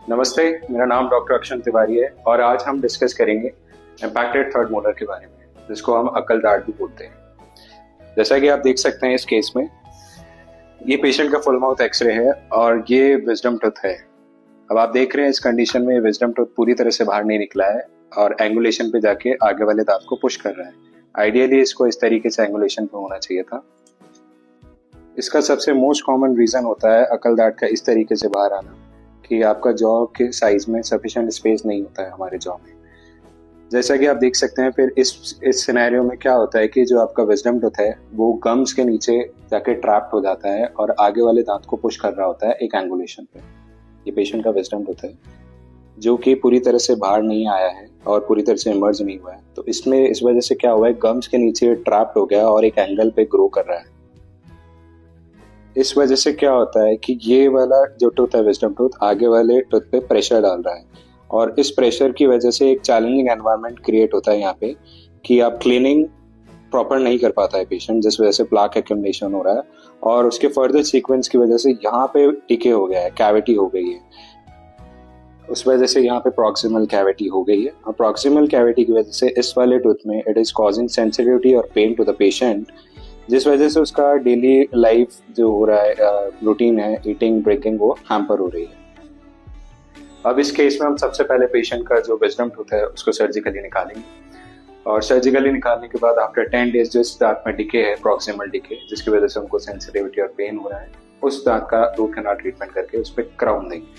नमस्ते, मेरा नाम डॉक्टर अक्षन तिवारी है और आज हम डिस्कस करेंगे इम्पैक्टेड थर्ड मोलर के बारे में, जिसको हम अकल दाढ़ भी बोलते हैं। जैसा कि आप देख सकते हैं इस केस में, ये पेशेंट का फुल माउथ एक्सरे है और ये विजडम टूथ है। अब आप देख रहे हैं इस कंडीशन में विजडम टूथ पूरी तरह से बाहर नहीं निकला है और एंगुलेशन पे जाके आगे वाले दांत को पुश कर रहा है। आइडियली इसको इस तरीके से एंगुलेशन पे होना चाहिए था। इसका सबसे मोस्ट कॉमन रीजन होता है अकल दाढ़ का इस तरीके से बाहर आना, कि आपका जॉ के साइज में सफिशिएंट स्पेस नहीं होता है हमारे जॉ में। जैसा कि आप देख सकते हैं, फिर इस सिनेरियो में क्या होता है कि जो आपका विजडम टूथ है वो गम्स के नीचे जाके ट्रैप्ड हो जाता है और आगे वाले दांत को पुश कर रहा होता है एक एंगुलेशन पे। ये पेशेंट का विजडम टूथ है जो कि पूरी तरह से बाहर नहीं आया है और पूरी तरह से इमर्ज नहीं हुआ है। तो इसमें इस वजह से क्या हुआ है, गम्स के नीचे ट्रैप्ड हो गया और एक एंगल पे ग्रो कर रहा है। इस वजह से क्या होता है कि ये वाला जो टूथ है विजडम टूथ आगे वाले टूथ पे प्रेशर डाल रहा है और इस प्रेशर की वजह से एक चैलेंजिंग एनवायरनमेंट क्रिएट होता है यहाँ पे कि आप क्लीनिंग प्रॉपर नहीं कर पाता है पेशेंट, जिस वजह से प्लाक एक्यूमुलेशन हो रहा है और उसके फर्दर सीक्वेंस की वजह से यहाँ पे डिके हो गया है, कैविटी हो गई है। उस वजह से यहाँ पे प्रॉक्सिमल कैविटी हो गई है और प्रॉक्सिमल कैविटी की वजह से इस वाले टूथ में इट इज कॉजिंग सेंसिटिविटी और पेन टू द पेशेंट, जिस वजह से उसका डेली लाइफ जो हो रहा है, रूटीन है, ईटिंग ड्रिंकिंग, वो हैम्पर हो रही है। अब इस केस में हम सबसे पहले पेशेंट का जो विजडम टूथ है उसको सर्जिकली निकालेंगे और सर्जिकली निकालने के बाद आफ्टर 10 डेज जिस दांत में डिके है, प्रॉक्सिमल डिके, जिसकी वजह से उनको सेंसिटिविटी और पेन हो रहा है, उस दांत का रूट कैनाल ट्रीटमेंट करके उस पर क्राउन देंगे।